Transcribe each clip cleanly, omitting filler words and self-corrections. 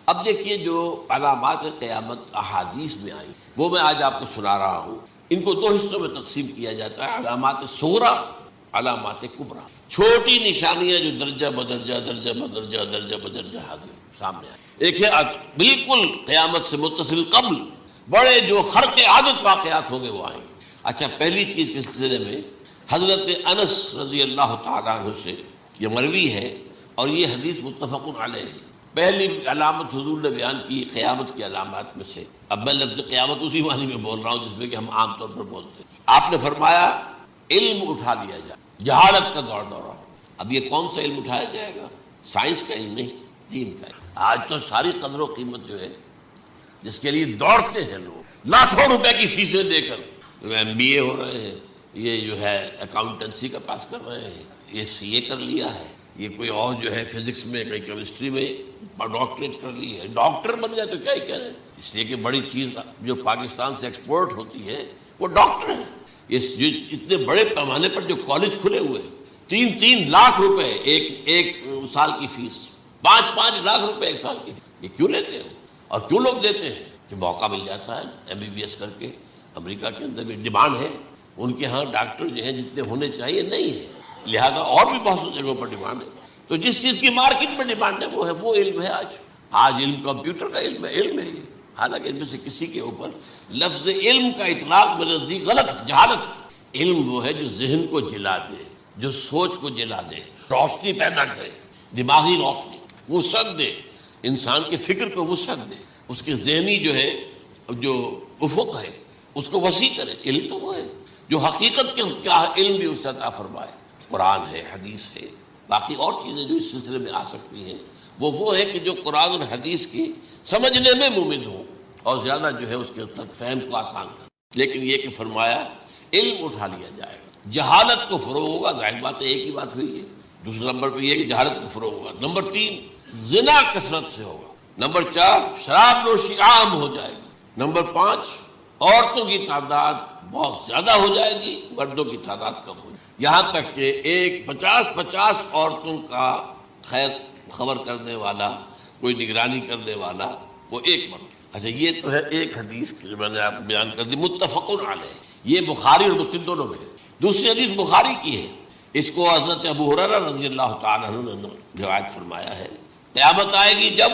اب دیکھیے جو علامات قیامت احادیث میں آئی وہ میں آج آپ کو سنا رہا ہوں. ان کو 2 حصوں میں تقسیم کیا جاتا ہے، علامات صغریٰ، علامات کبریٰ. چھوٹی نشانیاں جو درجہ بدرجہ درجہ بدرجہ درجہ بدرجہ حاضر سامنے آئے. ایک ہے بالکل قیامت سے متصل قبل بڑے جو خرق عادت واقعات ہوں گے وہ آئیں گے. اچھا، پہلی چیز کے سلسلے میں حضرت انس رضی اللہ تعالیٰ عنہ سے یہ مروی ہے اور یہ حدیث متفق علیہ ہے. پہلی علامت حضور نے بیان کی قیامت کی علامات میں سے. اب میں لفظ قیامت اسی معنی میں بول رہا ہوں جس میں کہ ہم عام طور پر بولتے ہیں. آپ نے فرمایا علم اٹھا لیا جائے، جہالت کا دورہ. اب یہ کون سا علم اٹھایا جائے گا؟ سائنس کا علم نہیں، دین کا علم. آج تو ساری قدر و قیمت جو ہے جس کے لیے دوڑتے ہیں لوگ لاکھوں روپے کی فیسیں دے کر، MBA ہو رہے ہیں، یہ جو ہے اکاؤنٹنسی کا پاس کر رہے ہیں، یہ CA کر لیا ہے، یہ کوئی اور جو ہے فزکس میں کوئی کیمسٹری میں ڈاکٹریٹ کر لی ہے، ڈاکٹر بن جائے تو کیا ہی کہہ رہے ہیں. اس لیے کہ بڑی چیز جو پاکستان سے ایکسپورٹ ہوتی ہے وہ ڈاکٹر ہیں. اتنے بڑے پیمانے پر جو کالج کھلے ہوئے ہیں، 3 لاکھ روپے ایک سال کی فیس، 5 لاکھ روپے ایک سال کی فیس. یہ کیوں لیتے ہیں اور کیوں لوگ دیتے ہیں؟ کہ موقع مل جاتا ہے MBBS کر کے. امریکہ کے اندر بھی ڈیمانڈ ہے، ان کے ہاں ڈاکٹر جو ہیں جتنے ہونے چاہیے نہیں ہے، لہذا اور بھی بہت سی جگہوں پر ڈیمانڈ ہے. تو جس چیز کی مارکیٹ میں ڈیمانڈ ہے وہ علم ہے. آج علم کمپیوٹر کا علم ہے ہے یہ. حالانکہ ان میں سے کسی کے اوپر لفظ علم کا اطلاق میرے نزدیک غلط، جہالت. علم وہ ہے جو ذہن کو جلا دے، جو سوچ کو جلا دے، روشنی پیدا کرے، دماغی روشنی، وسعت دے، انسان کے فکر کو وسعت دے، اس کے ذہنی جو ہے جو افق ہے اس کو وسیع کرے. علم تو وہ ہے جو حقیقت کے کیا علم بھی اس سے عطا فرمائے. قرآن ہے، حدیث ہے، باقی اور چیزیں جو اس سلسلے میں آ سکتی ہیں وہ ہے کہ جو قرآن اور حدیث کی سمجھنے میں مومن ہوں اور زیادہ جو ہے اس کے تک فہم کو آسان کر. لیکن یہ کہ فرمایا علم اٹھا لیا جائے گا، جہالت کو فروغ ہوگا. ظاہر بات ہے ایک ہی بات ہوئی ہے. دوسرے نمبر پہ یہ کہ جہالت کو فروغ ہوگا. نمبر 3 زنا کثرت سے ہوگا. نمبر 4 شراب نوشی عام ہو جائے گی. نمبر 5 عورتوں کی تعداد بہت زیادہ ہو جائے گی، مردوں کی تعداد کم ہو جائے گی. یہاں تک کہ 50 عورتوں کا خیر خبر کرنے والا، کوئی نگرانی کرنے والا، وہ ایک مرد. اچھا، یہ تو ہے ایک حدیث جو میں نے آپ کو بیان کر دی، متفق علیہ. یہ بخاری اور مسلم دونوں میں ہے. دوسری حدیث بخاری کی ہے، اس کو حضرت ابو ہریرہ رضی اللہ تعالیٰ عنہ نے روایت فرمایا ہے. قیامت آئے گی جب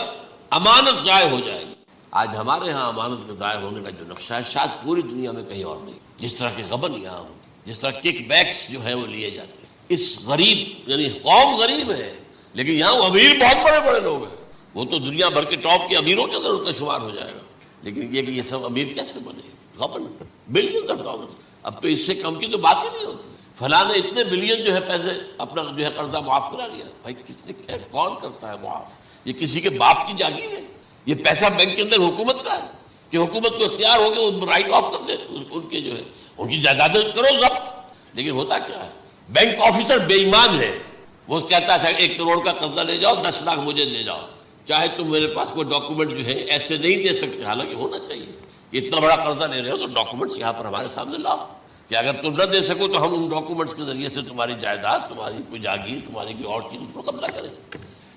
امانت ضائع ہو جائے گی. آج ہمارے ہاں امانت کے ضائع ہونے کا جو نقشہ ہے شاید پوری دنیا میں کہیں اور نہیں. جس طرح کے غبن یہاں ہوں، جس طرح کک بیکس جو ہے وہ لیے جاتے ہیں. اس غریب یعنی قوم غریب ہے لیکن یہاں امیر بہت بڑے بڑے لوگ ہیں. وہ تو دنیا بھر کے ٹاپ کے امیروں کے اندر ان کا شمار ہو جائے گا. لیکن یہ کہ یہ سب امیر کیسے بنے؟ غبن بلین $. اب تو اس سے کم کی تو بات ہی نہیں ہوتی. فلاں نے اتنے بلین جو ہے پیسے اپنا جو ہے قرضہ معاف کرا لیا. بھائی کس نے، کون کرتا ہے معاف؟ یہ کسی کے باپ کی جاگیر ہے. یہ پیسہ بینک کے اندر حکومت کا ہے کہ حکومت کو اختیار ہو گیا وہ رائٹ آف کر دے ان کے جو ہے ان کی جائیدادیں کرو ضبط. لیکن ہوتا کیا ہے، بینک آفیسر بے ایمان ہے. وہ کہتا تھا 1 کروڑ کا قرضہ لے جاؤ، 10 لاکھ مجھے دے جاؤ، چاہے تم میرے پاس کوئی ڈاکومنٹ جو ہے ایسے نہیں دے سکتے. حالانکہ ہونا چاہیے. اتنا بڑا قرضہ لے رہے ہو تو ڈاکومنٹس یہاں پر ہمارے سامنے لاؤ کہ اگر تم نہ دے سکو تو ہم ان ڈاکومنٹس کے ذریعے سے تمہاری جائیداد، تمہاری کوئی جاگیر، تمہاری کوئی اور چیز کو قبضہ کریں.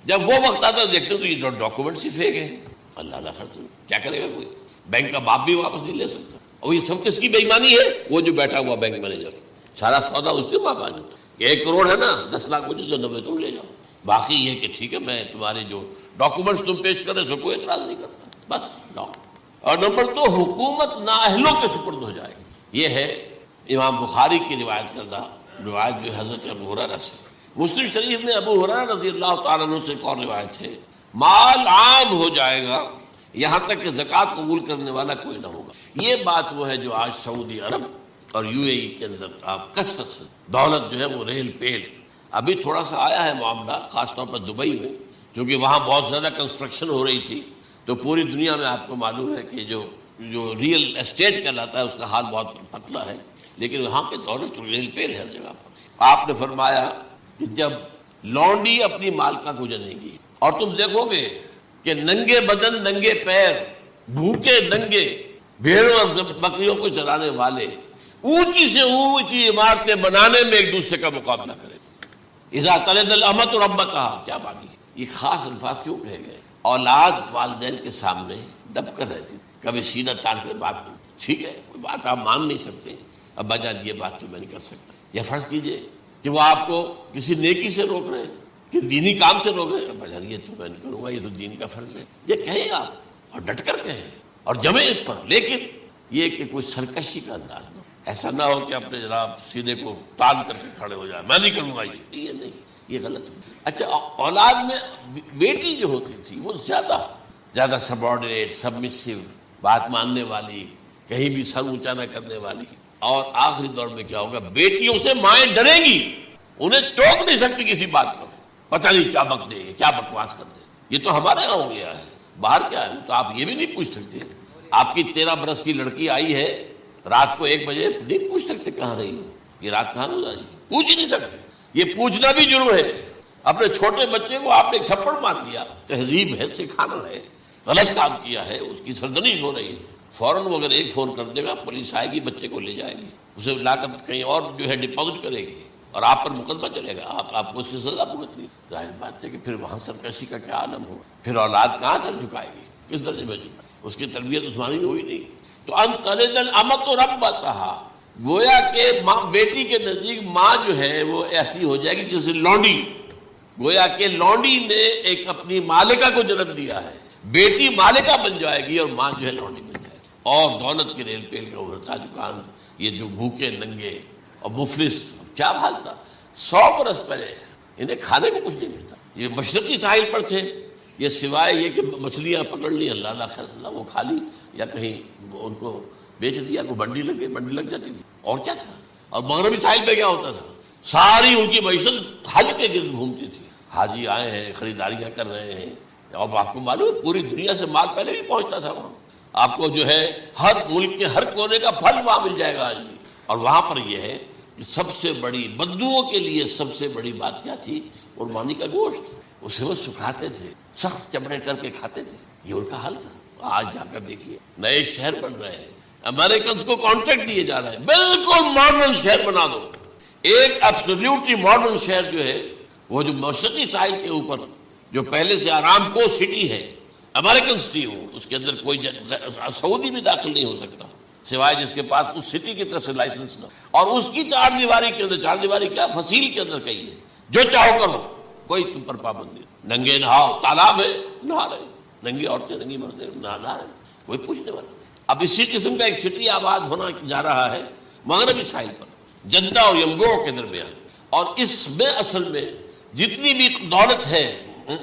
جب وہ وقت آتا ہے دیکھتے تو یہ ڈاکومنٹس ہی فیک ہیں. اللہ خرچ کیا کرے گا کوئی؟ بینک کا باپ بھی واپس نہیں لے سکتا. اور یہ سب کس کی بے ایمانی ہے؟ وہ جو بیٹھا ہوا بینک مینیجر، سارا سودا اس کے ماں باپ دیتا کہ 1 کروڑ ہے نا، 10 لاکھ مجھے جو 90 تم لے جاؤ. باقی یہ کہ ٹھیک ہے میں تمہارے جو ڈاکومنٹس تم پیش کرے سو کوئی اعتراض نہیں کرتا، بس جاؤ. اور نمبر 2 حکومت نااہلوں کے سپرد ہو جائے گی. یہ ہے امام بخاری کی روایت کردہ روایت جو حضرت ابو ہریرہ سے. مسلم شریف میں ابو ہریرہ رضی اللہ تعالیٰ عنہ سے ایک اور روایت ہے، مال عام ہو جائے گا یہاں تک کہ زکوٰۃ قبول کرنے والا کوئی نہ ہوگا. یہ بات وہ ہے جو آج سعودی عرب اور UAE کے اندر آپ کثرت سے دولت جو ہے وہ ریل پیل. ابھی تھوڑا سا آیا ہے معاملہ خاص طور پر دبئی میں، کیونکہ وہاں بہت زیادہ کنسٹرکشن ہو رہی تھی. تو پوری دنیا میں آپ کو معلوم ہے کہ جو ریئل اسٹیٹ کہلاتا ہے اس کا حال بہت پتلا ہے. لیکن وہاں کے دولت ریل پیل ہر جگہ پر. آپ نے فرمایا کہ جب لونڈی اپنی مالکہ کو جنے گی اور تم دیکھو گے کہ ننگے بدن ننگے پیر بھوکے ننگے بھیڑوں اور بکریوں کو چرانے والے اونچی سے اونچی عمارتیں بنانے میں ایک دوسرے کا مقابلہ کریں. اذا تلد الامۃ ربتها، کیا بات ہے؟ یہ خاص الفاظ کیوں کہے گئے؟ اولاد والدین کے سامنے دب کر رہتی تھی، کبھی سینہ تان کر بات کی، ٹھیک ہے کوئی بات آپ مان نہیں سکتے، ابا جان یہ بات تو میں نہیں کر سکتا، یا فرض کیجئے کہ وہ آپ کو کسی نیکی سے روک رہے ہیں، کہ دینی کام سے روک رہے ہیں، ابا جان یہ تو میں نہیں کروں گا، یہ تو دین کا فرض ہے، یہ کہیں آپ اور ڈٹ کر کہیں اور جمیں اس پر، لیکن یہ کہ کوئی سرکشی کا انداز نہ ہو، ایسا نہ ہو کہ اپنے جناب سینے کو تان کر کے کھڑے ہو جائے، میں نہیں کروں گا، یہ نہیں، یہ غلط ہے۔ اچھا اولاد میں بیٹی جو ہوتی تھی وہ زیادہ سبارڈینیٹ، سبمسو، بات ماننے والی، کہیں بھی سر اونچا نہ کرنے والی، اور آخری دور میں کیا ہوگا، بیٹیوں سے مائیں ڈریں گی، انہیں ٹوک نہیں سکتی کسی بات پر، پتہ نہیں کیا بک دے کیا بکواس کر دے، یہ تو ہمارے یہاں ہو گیا ہے، باہر کیا ہے تو آپ یہ بھی نہیں پوچھ سکتے، آپ کی 13 برس کی لڑکی آئی ہے رات کو 1 بجے، نہیں پوچھ سکتے کہاں رہی ہو، یہ رات کہاں گزاری، پوچھ ہی نہیں سکتے، یہ پوچھنا بھی جرم ہے۔ اپنے چھوٹے بچے کو آپ نے تھپڑ مار دیا، تہذیب ہے، سکھانا ہے، غلط کام کیا ہے، اس کی سرزنش ہو رہی ہے، فوراً وہ اگر ایک فون کر دے گا پولیس آئے گی، بچے کو لے جائے گی، اسے لا کر کہیں اور جو ہے ڈپازٹ کرے گی اور آپ پر مقدمہ چلے گا، آپ کو اس کی سزا بھگتنی، ظاہر بات ہے کہ پھر وہاں سرکشی کا کیا عالم ہوگا، پھر اولاد کہاں سر جھکائے گی، کس درجے میں جھکائے، اس کی تربیت عثمانی ہوئی نہیں، تو انتلدن امت و ربت رہا، گویا کہ ماں بیٹی کے نزدیک ماں جو ہے وہ ایسی ہو جائے گی جیسے لونڈی، گویا کہ لونڈی نے ایک اپنی مالکہ کو جنم دیا ہے، بیٹی مالکہ بن جائے گی اور ماں جو ہے لونڈی بن جائے گی، اور دولت کے ریل پیل کا ابھرتا دکان، یہ جو بھوکے ننگے اور مفلس، کیا حال تھا 100 برس پہلے، انہیں کھانے کو کچھ نہیں ملتا، یہ مشرقی ساحل پر تھے، یہ سوائے یہ کہ مچھلیاں پکڑ لی، اللہ اللہ خیر اللہ وہ کھا لی، یا کہیں ان کو بیچ دیا، کو بنڈی لگ گئی، بنڈی لگ جاتی تھی، اور کیا تھا، اور مغربی ساحل پہ کیا ہوتا تھا، ساری ان کی معیشت حج کے گرد گھومتی تھی، حاجی آئے ہیں خریداریاں کر رہے ہیں، اور آپ کو معلوم ہے پوری دنیا سے مال پہلے بھی پہنچتا تھا وہاں، آپ کو جو ہے ہر ملک کے ہر کونے کا پھل وہاں مل جائے گا آج بھی، اور وہاں پر یہ ہے کہ سب سے بڑی بدوؤں کے لیے سب سے بڑی بات کیا تھی، قربانی کا گوشت، اسے وہ سکھاتے تھے، سخت چمڑے کر کے کھاتے تھے، یہ ان کا حل تھا۔ آج جا کر دیکھیے نئے شہر بن رہے ہیں، امریکنز کو کانٹریکٹ دیے جا رہے ہیں، بالکل ماڈرن شہر بنا دو، ایک ایبسولوٹلی ماڈرن شہر جو ہے وہ جو مشرقی ساحل کے اوپر جو پہلے سے آرام کو سٹی ہے، امریکن سٹی ہو، اس کے اندر کوئی سعودی بھی داخل نہیں ہو سکتا سوائے جس کے پاس اس سٹی کی طرف سے لائسنس نہ، اور اس کی 4 دیواری کے اندر، 4 دیواری کیا فصیل کے اندر کہی ہے، جو چاہو کرو، کوئی تم پر پابندی، ننگے نہاؤ، تالاب ہے نہا رہے، ننگی عورتیں ننگی مردیں نہا رہے، کوئی پوچھنے والا۔ اب اسی قسم کا ایک سٹی آباد ہونا جا رہا ہے مغربی ساحل پر، جدہ اور ینبوع کے درمیان، اور اس میں اصل میں جتنی بھی دولت ہے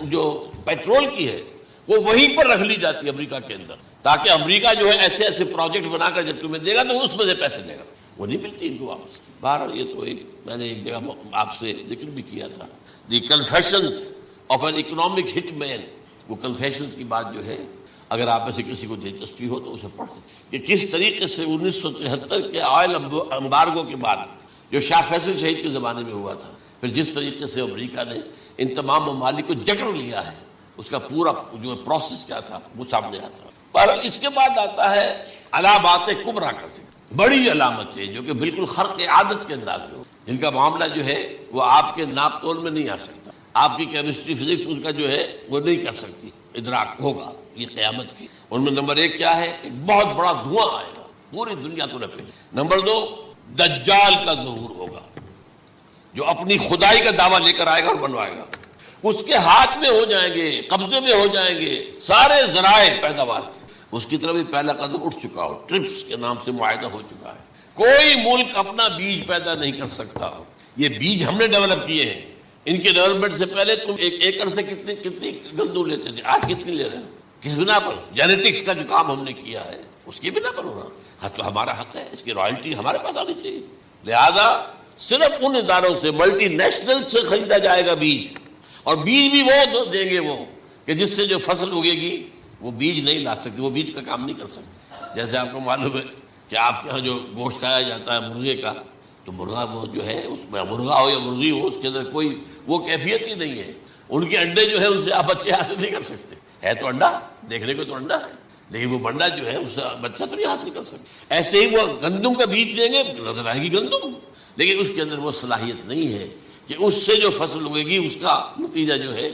جو پیٹرول کی ہے وہ وہیں پر رکھ لی جاتی ہے امریکہ کے اندر، تاکہ امریکہ جو ہے ایسے ایسے پروجیکٹ بنا کر جب تمہیں دے گا تو اس میں سے پیسے لے گا، وہ نہیں ملتی ان کو واپس۔ بہرحال یہ تو ایک میں نے ایک جگہ آپ سے ذکر بھی کیا تھا، دی کنفیشنز آف این اکنامک ہٹ مین، وہ کنفیشنز کی بات جو ہے اگر آپ میں سے کسی کو دلچسپی ہو تو اسے پڑھیں کہ کس طریقے سے 1973 کے آئل امبارگو کے بعد جو شاہ فیصل شہید کے زمانے میں ہوا تھا، پھر جس طریقے سے امریکہ نے ان تمام ممالک کو جکڑ لیا ہے، اس کا پورا جو پروسیس کیا تھا وہ سامنے آتا ہے۔ پر اس کے بعد آتا ہے علامات کبریٰ کا ذکر، بڑی علامتیں جو کہ بالکل خرق عادت کے انداز میں ہو، جن کا معاملہ جو ہے وہ آپ کے ناپ تول میں نہیں آ سکتا، آپ کی کیمسٹری فزکس اس کا جو ہے وہ نہیں کر سکتی، ادراک ہوگا یہ قیامت کی۔ ان میں نمبر 1 کیا ہے، ایک بہت بڑا دھواں آئے گا، پوری دنیا کو لپیٹے۔ نمبر 2 دجال کا ظہور ہوگا، جو اپنی خدائی کا دعویٰ لے کر آئے گا اور بنوائے گا، اس کے ہاتھ میں ہو جائیں گے، قبضے میں ہو جائیں گے سارے ذرائع پیداوار کے، اس کی طرف بھی پہلا قدم اٹھ چکا ہو، ٹرپس کے نام سے معاہدہ ہو چکا ہے، کوئی ملک اپنا بیج پیدا نہیں کر سکتا، یہ بیج ہم نے ڈیولپ کیے ہیں، ان کے ڈیولپمنٹ سے پہلے تم 1 ایکڑ سے کتنی گندم لیتے تھے، آج کتنی لے رہے ہیں، کس بنا پر؟ جینیٹکس کا جو کام ہم نے کیا ہے اس کی بنا پر ہو رہا، ہاں تو ہمارا حق ہے، اس کی رائلٹی ہمارے پاس آنی چاہیے، لہذا صرف ان اداروں سے، ملٹی نیشنل سے خریدا جائے گا بیج، اور بیج بھی وہ دیں گے وہ کہ جس سے جو فصل اگے گی وہ بیج نہیں لا سکتی، وہ بیج کا کام نہیں کر سکتی۔ جیسے آپ کو معلوم ہے کہ آپ کے یہاں جو گوشت کھایا جاتا ہے مرغے کا، تو مرغا وہ جو ہے اس میں مرغا ہو یا مرغی ہو، اس کے اندر کوئی وہ کیفیت ہی نہیں ہے، ان کے انڈے جو ہے ان سے آپ بچے حاصل نہیں کر سکتے، ہے تو انڈا، دیکھنے کو تو انڈا ہے لیکن وہ بنڈا جو ہے اس سے بچہ تو نہیں حاصل کر سکتے۔ ایسے ہی وہ گندم کا بیج دیں گے، نظر آئے گی گندم، لیکن اس کے اندر وہ صلاحیت نہیں ہے کہ اس سے جو فصل اگے گی اس کا نتیجہ جو ہے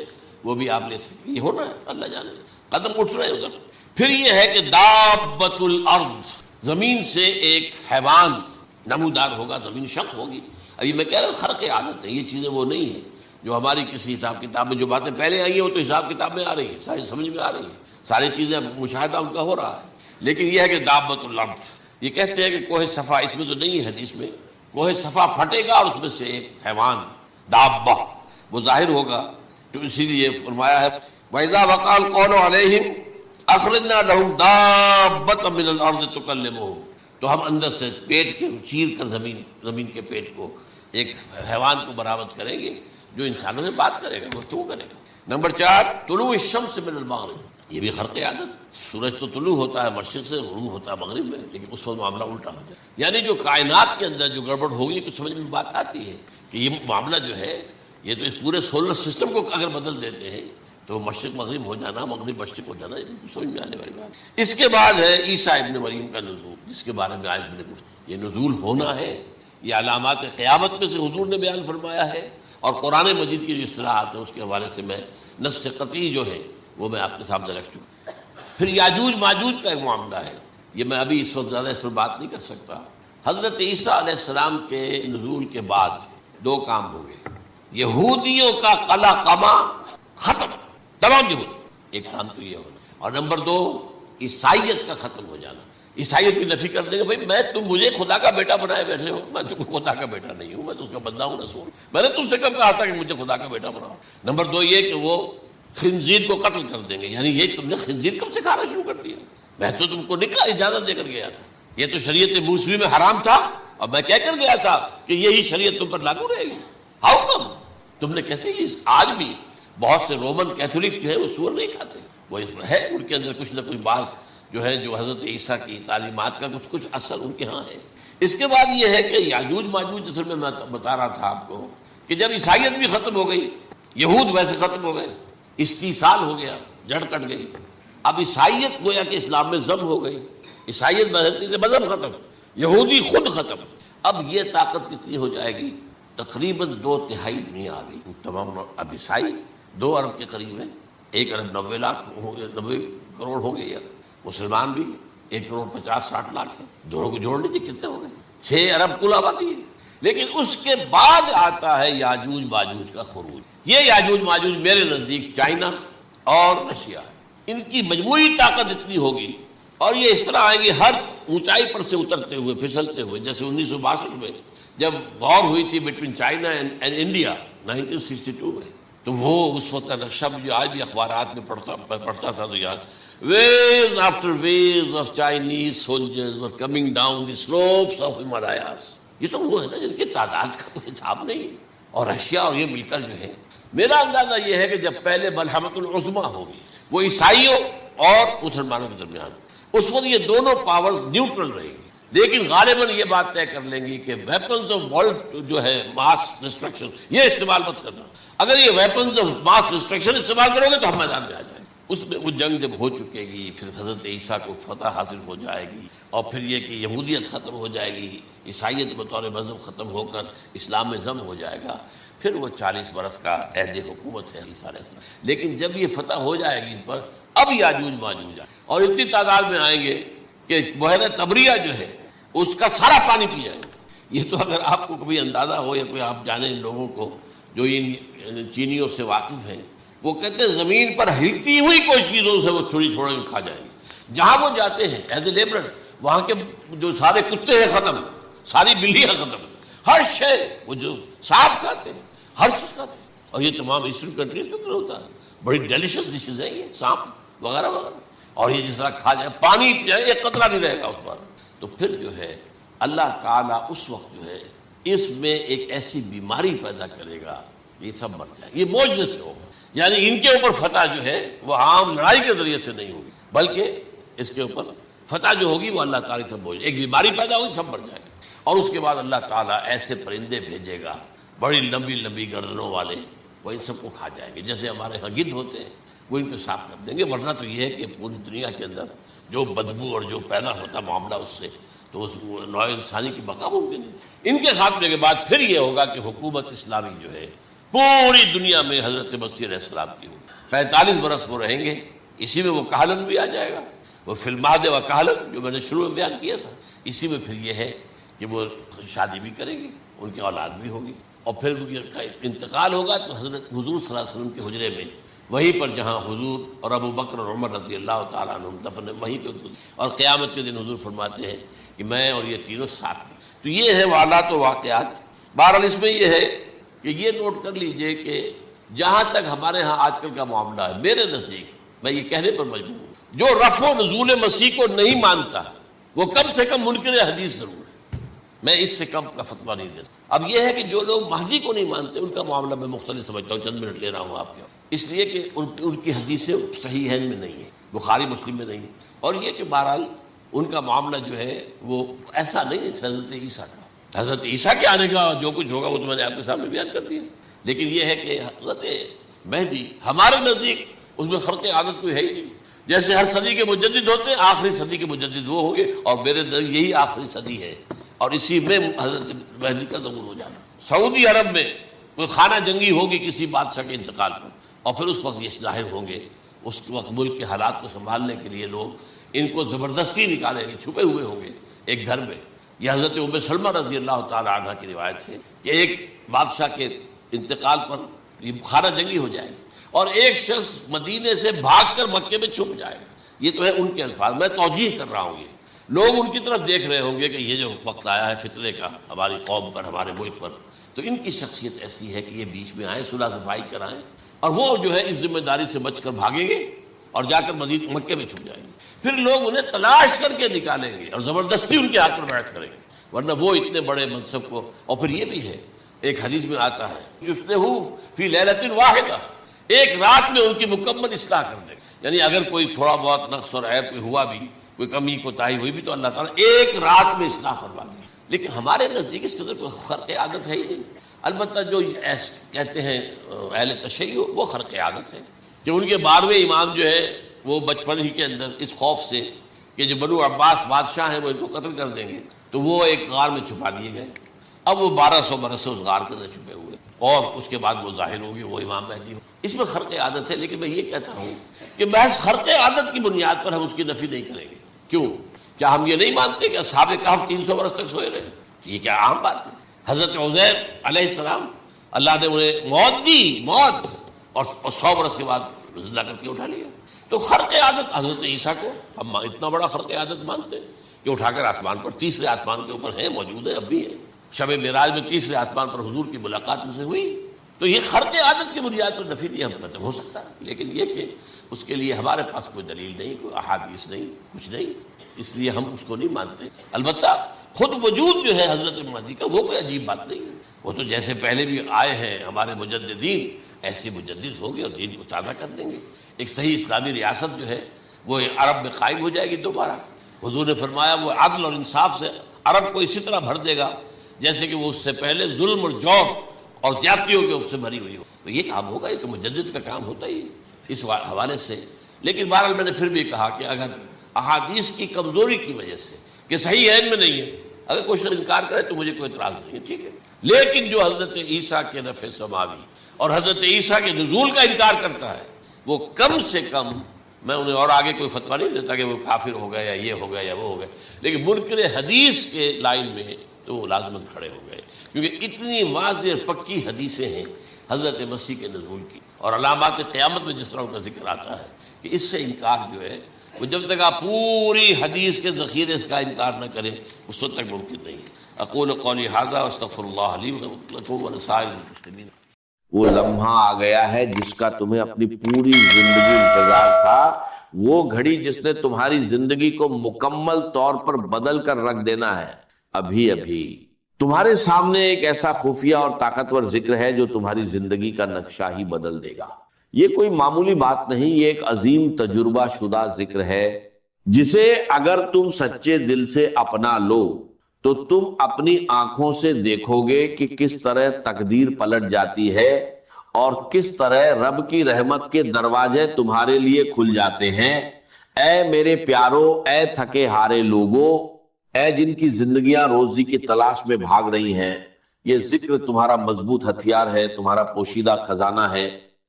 وہ بھی آپ لے سکتے. یہ ہونا ہے, اللہ جانے, قدم اٹھ رہے ہیں ادھر. پھر یہ ہے کہ دابۃ الارض, زمین سے ایک حیوان نمودار ہوگا, زمین شق ہوگی. ابھی میں کہہ رہا ہوں خرق عادت ہے, یہ چیزیں وہ نہیں ہیں جو ہماری کسی حساب کتاب میں جو باتیں پہلے آئی ہیں وہ تو حساب کتاب میں آ رہی ہیں, ساری سمجھ میں آ رہی ہیں, ساری چیزیں مشاہدہ ان کا ہو رہا ہے. لیکن یہ ہے کہ دابۃ الارض, یہ کہتے ہیں کہ کوہ صفا, اس میں تو نہیں ہے حدیث میں, کوہ صفا پھٹے گا اور اس میں سے ایک حیوان دابہ وہ ظاہر ہوگا. تو اسی لیے فرمایا ہے وَإِذَا وَقَعَ الْقَوْلُ عَلَيْهِمْ أَخْرَجْنَا لَهُمْ دَابَّةً مِّنَ الْأَرْضِ تُكَلِّمُهُمْ, تو ہم اندر سے پیٹ کے چیر کر زمین کے پیٹ کو ایک حیوان کو برآمد کریں گے جو انسانوں سے بات کرے گا, گفتگو کرے گا. نمبر 4 طلوع الشمس من المغرب, یہ بھی خرق عادت. سورج تو طلوع ہوتا ہے مشرق سے, غروب ہوتا ہے مغرب میں, لیکن اس وقت معاملہ الٹا ہو جائے. یعنی جو کائنات کے اندر جو گڑبڑ ہوگی کچھ سمجھ میں بات آتی ہے کہ یہ معاملہ جو ہے یہ تو اس پورے سولر سسٹم کو اگر بدل دیتے ہیں تو مشرق مغرب ہو جانا, مغرب مشرق ہو جانا, سمجھ میں آنے والی بات. اس کے بعد ہے عیسیٰ ابن مریم کا نزول, جس کے بارے میں آج میں نے گفتگو. یہ نزول ہونا ہے, یہ علامات قیامت میں سے حضور نے بیان فرمایا ہے, اور قرآن مجید کی جو اصطلاحات ہیں اس کے حوالے سے میں نص قطعی جو ہے وہ میں آپ کے سامنے رکھ چکا. پھر یاجوج ماجوج کا ایک معاملہ ہے, یہ میں ابھی اس وقت زیادہ اس پر بات نہیں کر سکتا. حضرت عیسیٰ علیہ السلام کے نزول کے بعد 2 کام ہو گئے. یہودیوں کا قلع قما ختم, تمام یہود, ایک کام تو یہ ہونا. اور نمبر 2 عیسائیت کا ختم ہو جانا. عیسائیت کی نفی کر دیں گے, بھائی تم مجھے خدا کا بیٹا بنائے بیٹھے ہو, میں تم خدا کا بیٹا نہیں ہوں, میں تو اس کا بندہ ہوں, رسول. میں نے تم سے کب کہا تھا کہ مجھے خدا کا بیٹا بناؤ. نمبر 2 یہ کہ وہ خنزیر کو قتل کر دیں گے, یعنی یہ تم نے خنزیر کب سے کھانا شروع کر دیا, میں تو تم کو نکاح اجازت دے کر گیا تھا, یہ تو شریعت موسوی میں حرام تھا اور میں کہہ کر گیا تھا کہ یہی شریعت تم پر لاگو رہے گی. ہاؤ کم, تم نے کیسے یہ. آج بھی بہت سے رومن کیتھولکس جو ہے وہ سور نہیں کھاتے, وہ اس میں ہے ان کے اندر کچھ نہ کچھ بات جو ہے جو حضرت عیسیٰ کی تعلیمات کا کچھ اثر ان کے ہاں ہے. اس کے بعد یہ ہے کہ یاجوج ماجوج, جیسے میں بتا رہا تھا آپ کو کہ جب عیسائیت بھی ختم ہو گئی, یہود ویسے ختم ہو گئے, استیصال ہو گیا, جڑ کٹ گئی. اب عیسائیت گویا کہ اسلام میں ضم ہو گئی, عیسائیت مذہب ختم, یہودی خود ختم. اب یہ طاقت کتنی ہو جائے گی, تقریباً 2/3 نہیں آ گئی. تمام اب عیسائی 2 ارب کے قریب ہیں, 1 ارب 90 لاکھ ہو گئے, 90 کروڑ ہو گئے. مسلمان بھی 1 کروڑ 50-60 لاکھ ہیں, دونوں کو جوڑ لیجیے کتنے ہو گئے, 6 ارب کل آبادی ہے. لیکن اس کے بعد آتا ہے یاجوج ماجوج کا خروج. یہ یاجوج ماجوج میرے نزدیک چائنا اور رشیا ہے, ان کی مجموعی طاقت اتنی ہوگی اور یہ اس طرح آئیں گے ہر اونچائی پر سے اترتے ہوئے, پھسلتے ہوئے. جیسے 1962 میں جب وار ہوئی تھی بٹوین چائنا اینڈ انڈیا 1962 میں, تو وہ اس وقت کا نقشہ جو آج بھی اخبارات میں پڑھتا تھا تو یاد, waves after waves of Chinese soldiers were coming down the slopes of Himalayas. یہ تو وہ ہے نا جن کی تعداد کا کوئی حساب نہیں. اور رشیا اور یہ مل کر جو ہے, میرا اندازہ یہ ہے کہ جب پہلے ملحمۃ العظمیٰ ہوگی وہ عیسائیوں اور مسلمانوں کے درمیان, اس وقت یہ دونوں پاورز نیوٹرل رہیں گی. لیکن غالباً یہ بات طے کر لیں گی کہ ویپنز آف ورلڈ جو ہے ماس ڈسٹرکشن یہ استعمال مت کرنا. اگر یہ ویپنز آف ماس ڈسٹرکشن استعمال کرو گے تو ہم میدان میں آ جائیں گے. اس میں وہ جنگ جب ہو چکے گی, پھر حضرت عیسیٰ کو فتح حاصل ہو جائے گی, اور پھر یہ کہ یہودیت ختم ہو جائے گی, عیسائیت بطور مذہب ختم ہو کر اسلام میں ضم ہو جائے گا. پھر وہ 40 برس کا عہد حکومت ہے عیسیٰ علیہ السلام. لیکن جب یہ فتح ہو جائے گی ان پر, اب یاجوج ماجوج اور اتنی تعداد میں آئیں گے کہ بحیرہ طبریہ جو ہے اس کا سارا پانی پی جائے گا. یہ تو اگر آپ کو کبھی اندازہ ہو یا کوئی آپ جانیں ان لوگوں کو جو ان چینیوں سے واقف ہیں, وہ کہتے ہیں زمین پر ہلتی ہوئی کوئی چیزوں سے وہ چھوڑی چھوڑ کے کھا جائیں گے. جہاں وہ جاتے ہیں ایز اے لیبرر, وہاں کے جو سارے کتے ہیں ختم, ساری بلیاں ختم, ہر شے وہ جو سانپ کھاتے ہیں, ہر چیز کھاتے ہیں. اور یہ تمام ایسٹرن کنٹریز کے اندر ہوتا ہے, بڑی ڈیلیشس ڈشز ہیں یہ سانپ وغیرہ وغیرہ. اور یہ جس طرح کھا جائے, پانی پی جائے, ایک قطرہ نہیں رہے گا اس پر. تو پھر جو ہے اللہ تعالیٰ اس وقت جو ہے اس میں ایک ایسی بیماری پیدا کرے گا, یہ سب مر جائے. یہ معجزے سے ہوگا, یعنی ان کے اوپر فتح جو ہے وہ عام لڑائی کے ذریعے سے نہیں ہوگی, بلکہ اس کے اوپر فتح جو ہوگی وہ اللہ تعالیٰ سے موجود, ایک بیماری پیدا ہوگی, سب مر جائے گا. اور اس کے بعد اللہ تعالیٰ ایسے پرندے بھیجے گا بڑی لمبی لمبی گردنوں والے, وہ ان سب کو کھا جائیں گے. جیسے ہمارے یہاں گدھ ہوتے ہیں وہ ان کو صاف کر دیں گے. ورنہ تو یہ ہے کہ پوری دنیا کے اندر جو بدبو اور جو پیدا ہوتا معاملہ اس سے, تو اس نوع انسانی کی بقا ممکن نہیں. ان کے خاتمے کے بعد پھر یہ ہوگا کہ حکومت اسلامی جو ہے پوری دنیا میں حضرت مسیح علیہ السلام کی ہوگی. 45 برس وہ رہیں گے، اسی میں وہ کہلن بھی آ جائے گا، وہ فی المہد و کہلن جو میں نے شروع میں بیان کیا تھا، اسی میں پھر یہ ہے کہ وہ شادی بھی کریں گے، ان کی اولاد بھی ہوگی، اور پھر ان کا انتقال ہوگا تو حضرت حضور صلی اللہ علیہ وسلم کے حجرے میں، وہیں پر جہاں حضور اور ابو بکر اور عمر رضی اللہ تعالیٰ عنہم دفن ہیں، وہیں پہ، اور قیامت کے دن حضور فرماتے ہیں کہ میں اور یہ تینوں ساتھ ہیں۔ تو یہ ہے حالات و واقعات۔ بہرحال اس میں یہ ہے کہ یہ نوٹ کر لیجئے کہ جہاں تک ہمارے ہاں آج کل کا معاملہ ہے، میرے نزدیک میں یہ کہنے پر مجبور ہوں، جو رفع و نزول مسیح کو نہیں مانتا وہ کم سے کم منکر حدیث ضرور ہے، میں اس سے کم کا فتویٰ نہیں دے سکتا۔ اب یہ ہے کہ جو لوگ مہدی کو نہیں مانتے ان کا معاملہ میں مختلف سمجھتا ہوں، چند منٹ لے رہا ہوں آپ کے، اس لیے کہ ان کی حدیثیں صحیح ہیں میں نہیں ہیں، بخاری مسلم میں نہیں ہیں، اور یہ کہ بہرحال ان کا معاملہ جو ہے وہ ایسا نہیں ہے حضرت عیسیٰ کا، حضرت عیسیٰ کے آنے کا جو کچھ ہوگا وہ تو میں نے آپ کے سامنے بیان کر دیا، لیکن یہ ہے کہ حضرت مہدی ہمارے نزدیک اس میں خرق عادت کوئی ہے ہی نہیں، جیسے ہر صدی کے مجدد ہوتے ہیں، آخری صدی کے مجدد وہ ہوں گے، اور میرے نزدیک یہی آخری صدی ہے، اور اسی میں حضرت مہدی کا ظہور ہو جانا۔ سعودی عرب میں کوئی خانہ جنگی ہوگی کسی بادشاہ کے انتقال پر، اور پھر اس وقت یہ ظاہر ہوں گے، اس وقت ملک کے حالات کو سنبھالنے کے لیے لوگ ان کو زبردستی نکالیں گے، چھپے ہوئے ہوں گے ایک گھر میں۔ یہ حضرت ام سلمہ رضی اللہ تعالیٰ عنہ کی روایت ہے کہ ایک بادشاہ کے انتقال پر یہ خانہ جنگی ہو جائے گی، اور ایک شخص مدینے سے بھاگ کر مکے میں چھپ جائے گا۔ یہ تو ہے ان کے الفاظ، میں توجیہ کر رہا ہوں، یہ لوگ ان کی طرف دیکھ رہے ہوں گے کہ یہ جو وقت آیا ہے فتنے کا ہماری قوم پر، ہمارے ملک پر، تو ان کی شخصیت ایسی ہے کہ یہ بیچ میں آئیں، صلح صفائی کرائیں، اور وہ جو ہے اس ذمہ داری سے بچ کر بھاگیں گے اور جا کر مکے میں چھپ جائیں گے، پھر لوگ انہیں تلاش کر کے نکالیں گے اور زبردستی ان کے ہاتھ میں بیعت کریں گے، ورنہ وہ اتنے بڑے منصب کو۔ اور پھر یہ بھی ہے، ایک حدیث میں آتا ہے یصلح فی لیلۃ واحدہ، ایک رات میں ان کی مکمل اصلاح کر دے گا، یعنی اگر کوئی تھوڑا بہت نقص اور عیب کوئی ہوا بھی، کوئی کمی کوتاہی ہوئی بھی، تو اللہ تعالیٰ ایک رات میں اصلاح کروا دے گا۔ لیکن ہمارے نزدیک اس قدر کوئی خرق عادت ہے ہی نہیں، البتہ جو کہتے ہیں اہل تشیع وہ خرق عادت ہے کہ ان کے 12ویں امام جو ہے وہ بچپن ہی کے اندر اس خوف سے کہ جو بنو عباس بادشاہ ہیں وہ ان کو قتل کر دیں گے، تو وہ ایک غار میں چھپا دیے گئے، اب وہ 1200 برس سے اس غار کے اندر چھپے ہوئے، اور اس کے بعد وہ ظاہر ہوگی، وہ امام مہدی ہو۔ اس میں خرق عادت ہے، لیکن میں یہ کہتا ہوں کہ محض خرق عادت کی بنیاد پر ہم اس کی نفی نہیں کریں گے۔ کیوں؟ کیا ہم یہ نہیں مانتے کہ اصحاب کہف 300 برس تک سوئے رہے؟ یہ کیا عام بات ہے؟ حضرت عزیر علیہ السلام اللہ نے انہیں موت دی، موت، اور 100 برس کے بعد زندہ کر کے اٹھا لیا۔ تو خرق عادت حضرت عیسیٰ کو ہم اتنا بڑا خرق عادت مانتے ہیں کہ اٹھا کر آسمان پر، تیسرے آسمان کے اوپر ہیں، موجود ہے، اب بھی ہے، شب معراج میں تیسرے آسمان پر حضور کی ملاقات ان سے ہوئی، تو یہ خرق عادت کی بنیاد پر نفی نہیں ہم کہتے، ہو سکتا ہے، لیکن یہ کہ اس کے لیے ہمارے پاس کوئی دلیل نہیں، کوئی احادیث نہیں، کچھ نہیں، اس لیے ہم اس کو نہیں مانتے۔ البتہ خود وجود جو ہے حضرت مہدی کا وہ کوئی عجیب بات نہیں ہے، وہ تو جیسے پہلے بھی آئے ہیں ہمارے مجددین، ایسے مجدد ہوں گے اور دین کو تازہ کر دیں گے۔ ایک صحیح اسلامی ریاست جو ہے وہ عرب میں قائم ہو جائے گی دوبارہ۔ حضور نے فرمایا وہ عدل اور انصاف سے عرب کو اسی طرح بھر دے گا جیسے کہ وہ اس سے پہلے ظلم اور جور اور زیادتیوں کے اس سے بھری ہوئی ہو۔ تو یہ کام ہوگا، یہ تو مجدد کا کام ہوتا ہی اس حوالے سے۔ لیکن بہرحال میں نے پھر بھی کہا کہ اگر احادیث کی کمزوری کی وجہ سے کہ صحیح علم میں نہیں ہے، اگر کوئی شخص انکار کرے تو مجھے کوئی اعتراض نہیں ہے، ٹھیک ہے، لیکن جو حضرت عیسیٰ کے رفع سماوی اور حضرت عیسیٰ کے نزول کا انکار کرتا ہے وہ کم سے کم، میں انہیں اور آگے کوئی فتویٰ نہیں دیتا کہ وہ کافر ہو گئے یا یہ ہو گئے یا وہ ہو گئے، لیکن منکر حدیث کے لائن میں تو وہ لازمت کھڑے ہو گئے، کیونکہ اتنی واضح اور پکی حدیثیں ہیں حضرت مسیح کے نزول کی، اور علامات قیامت میں جس طرح ان کا ذکر آتا ہے کہ اس سے انکار جو ہے وہ جب تک آپ پوری حدیث کے ذخیرے کا انکار نہ کریں اس وقت تک ممکن نہیں ہے۔ اقول قولی ھذا واستغفر اللہ لی ولکم ولسائر المسلمین۔ وہ لمحہ آ گیا ہے جس کا تمہیں اپنی پوری زندگی انتظار تھا، وہ گھڑی جس نے تمہاری زندگی کو مکمل طور پر بدل کر رکھ دینا ہے۔ ابھی ابھی تمہارے سامنے ایک ایسا خفیہ اور طاقتور ذکر ہے جو تمہاری زندگی کا نقشہ ہی بدل دے گا۔ یہ کوئی معمولی بات نہیں، یہ ایک عظیم تجربہ شدہ ذکر ہے جسے اگر تم سچے دل سے اپنا لو تو تم اپنی آنکھوں سے دیکھو گے کہ کس طرح تقدیر پلٹ جاتی ہے اور کس طرح رب کی رحمت کے دروازے تمہارے لیے کھل جاتے ہیں۔ اے میرے پیارو، اے تھکے ہارے لوگو، اے جن کی زندگیاں روزی کی تلاش میں بھاگ رہی ہیں، یہ ذکر تمہارا مضبوط ہتھیار ہے، تمہارا پوشیدہ خزانہ ہے،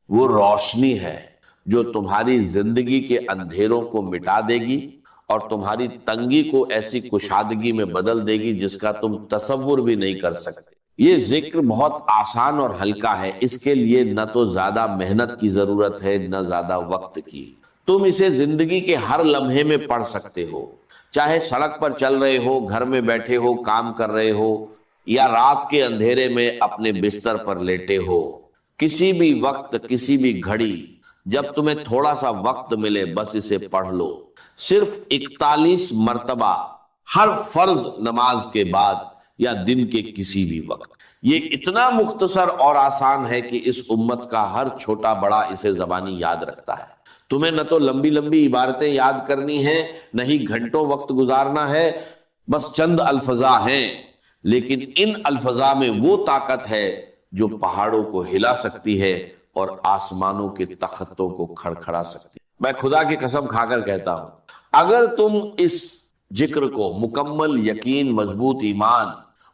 وہ روشنی ہے، جو تمہاری زندگی کے اندھیروں کو مٹا دے گی اور تمہاری تنگی کو ایسی کشادگی میں بدل دے گی جس کا تم تصور بھی نہیں کر سکتے۔ یہ ذکر بہت آسان اور ہلکا ہے، اس کے لیے نہ تو زیادہ محنت کی ضرورت ہے نہ زیادہ وقت کی۔ تم اسے زندگی کے ہر لمحے میں پڑھ سکتے ہو، چاہے سڑک پر چل رہے ہو، گھر میں بیٹھے ہو، کام کر رہے ہو، یا رات کے اندھیرے میں اپنے بستر پر لیٹے ہو۔ کسی بھی وقت، کسی بھی گھڑی، جب تمہیں تھوڑا سا وقت ملے بس اسے پڑھ لو، صرف 41 مرتبہ، ہر فرض نماز کے بعد یا دن کے کسی بھی وقت۔ یہ اتنا مختصر اور آسان ہے کہ اس امت کا ہر چھوٹا بڑا اسے زبانی یاد رکھتا ہے۔ تمہیں نہ تو لمبی لمبی عبارتیں یاد کرنی ہیں، نہ ہی گھنٹوں وقت گزارنا ہے، بس چند الفاظ ہیں، لیکن ان الفاظ میں وہ طاقت ہے جو پہاڑوں کو ہلا سکتی ہے اور آسمانوں کے تختوں کو کھڑکھڑا سکتی ہے۔ میں خدا کی قسم کھا کر کہتا ہوں، اگر تم اس ذکر کو مکمل یقین، مضبوط ایمان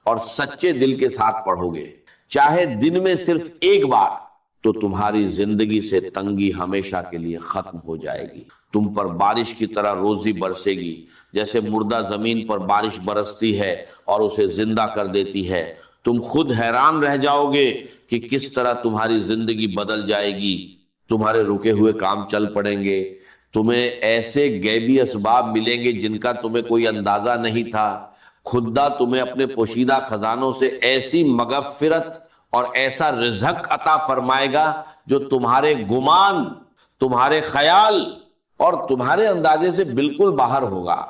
اور سچے دل کے ساتھ پڑھو گے، چاہے دن میں صرف ایک بار، تو تمہاری زندگی سے تنگی ہمیشہ کے لیے ختم ہو جائے گی۔ تم پر بارش کی طرح روزی برسے گی، جیسے مردہ زمین پر بارش برستی ہے اور اسے زندہ کر دیتی ہے۔ تم خود حیران رہ جاؤ گے کہ کس طرح تمہاری زندگی بدل جائے گی۔ تمہارے رکے ہوئے کام چل پڑیں گے، تمہیں ایسے غیبی اسباب ملیں گے جن کا تمہیں کوئی اندازہ نہیں تھا۔ خدا تمہیں اپنے پوشیدہ خزانوں سے ایسی مغفرت اور ایسا رزق عطا فرمائے گا جو تمہارے گمان، تمہارے خیال اور تمہارے اندازے سے بالکل باہر ہوگا۔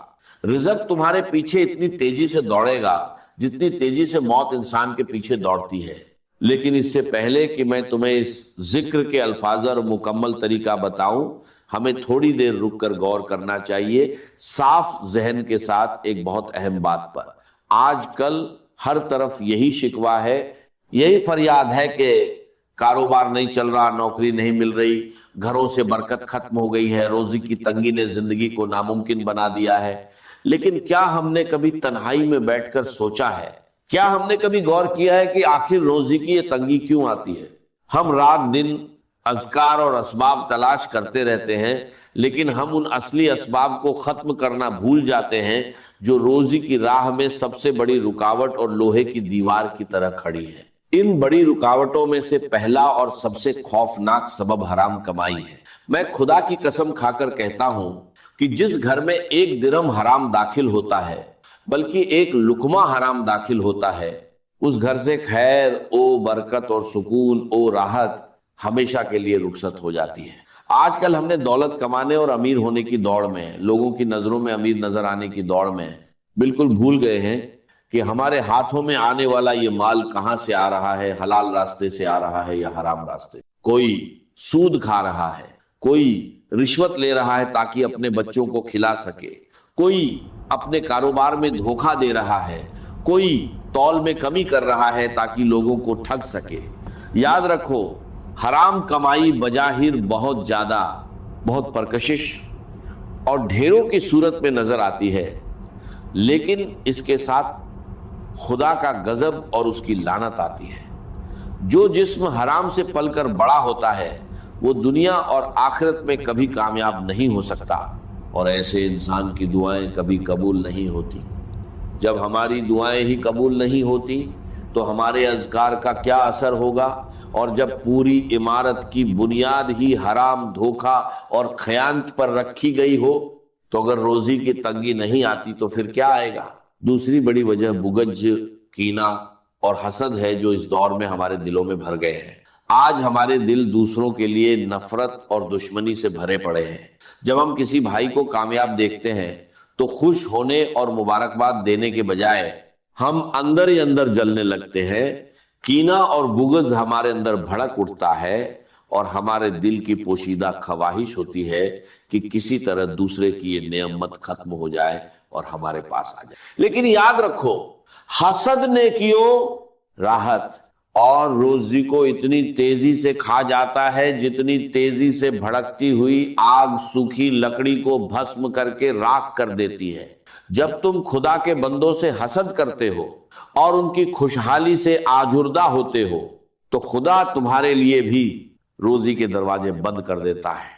رزق تمہارے پیچھے اتنی تیزی سے دوڑے گا جتنی تیزی سے موت انسان کے پیچھے دوڑتی ہے۔ لیکن اس سے پہلے کہ میں تمہیں اس ذکر کے الفاظ اور مکمل طریقہ بتاؤں، ہمیں تھوڑی دیر رک کر غور کرنا چاہیے صاف ذہن کے ساتھ ایک بہت اہم بات پر۔ آج کل ہر طرف یہی شکوہ ہے، یہی فریاد ہے کہ کاروبار نہیں چل رہا، نوکری نہیں مل رہی، گھروں سے برکت ختم ہو گئی ہے، روزی کی تنگی نے زندگی کو ناممکن بنا دیا ہے۔ لیکن کیا ہم نے کبھی تنہائی میں بیٹھ کر سوچا ہے، کیا ہم نے کبھی غور کیا ہے کہ آخر روزی کی یہ تنگی کیوں آتی ہے؟ ہم رات دن اذکار اور اسباب تلاش کرتے رہتے ہیں، لیکن ہم ان اصلی اسباب کو ختم کرنا بھول جاتے ہیں جو روزی کی راہ میں سب سے بڑی رکاوٹ اور لوہے کی دیوار کی طرح کھڑی ہے۔ ان بڑی رکاوٹوں میں سے پہلا اور سب سے خوفناک سبب حرام کمائی ہے۔ میں خدا کی قسم کھا کر کہتا ہوں کہ جس گھر میں 1 درہم حرام داخل ہوتا ہے، بلکہ 1 لقمہ حرام داخل ہوتا ہے، اس گھر سے خیر او برکت اور سکون او راحت ہمیشہ کے لیے رخصت ہو جاتی ہے۔ آج کل ہم نے دولت کمانے اور امیر ہونے کی دوڑ میں، لوگوں کی نظروں میں امیر نظر آنے کی دوڑ میں بالکل بھول گئے ہیں کہ ہمارے ہاتھوں میں آنے والا یہ مال کہاں سے آ رہا ہے، حلال راستے سے آ رہا ہے یا حرام راستے۔ کوئی سود کھا رہا ہے، کوئی رشوت لے رہا ہے تاکہ اپنے بچوں کو کھلا سکے، کوئی اپنے کاروبار میں دھوکہ دے رہا ہے، کوئی تول میں کمی کر رہا ہے تاکہ لوگوں کو ٹھگ سکے۔ یاد رکھو، حرام کمائی بظاہر بہت زیادہ، بہت پرکشش اور ڈھیروں کی صورت میں نظر آتی ہے، لیکن اس کے ساتھ خدا کا غضب اور اس کی لعنت آتی ہے۔ جو جسم حرام سے پل کر بڑا ہوتا ہے وہ دنیا اور آخرت میں کبھی کامیاب نہیں ہو سکتا، اور ایسے انسان کی دعائیں کبھی قبول نہیں ہوتی۔ جب ہماری دعائیں ہی قبول نہیں ہوتی تو ہمارے اذکار کا کیا اثر ہوگا؟ اور جب پوری عمارت کی بنیاد ہی حرام، دھوکہ اور خیانت پر رکھی گئی ہو تو اگر روزی کی تنگی نہیں آتی تو پھر کیا آئے گا؟ دوسری بڑی وجہ بغض، کینہ اور حسد ہے جو اس دور میں ہمارے دلوں میں بھر گئے ہیں۔ آج ہمارے دل دوسروں کے لیے نفرت اور دشمنی سے بھرے پڑے ہیں۔ جب ہم کسی بھائی کو کامیاب دیکھتے ہیں تو خوش ہونے اور مبارکباد دینے کے بجائے ہم اندر ہی اندر جلنے لگتے ہیں۔ کینہ اور بغض ہمارے اندر بھڑک اٹھتا ہے اور ہمارے دل کی پوشیدہ خواہش ہوتی ہے کہ کسی طرح دوسرے کی یہ نعمت ختم ہو جائے اور ہمارے پاس آ جائے۔ لیکن یاد رکھو، حسد نیکیوں راحت اور روزی کو اتنی تیزی سے کھا جاتا ہے جتنی تیزی سے بھڑکتی ہوئی آگ سوکھی لکڑی کو بھسم کر کے راکھ کر دیتی ہے۔ جب تم خدا کے بندوں سے حسد کرتے ہو اور ان کی خوشحالی سے آجردہ ہوتے ہو تو خدا تمہارے لیے بھی روزی کے دروازے بند کر دیتا ہے۔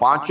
5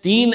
3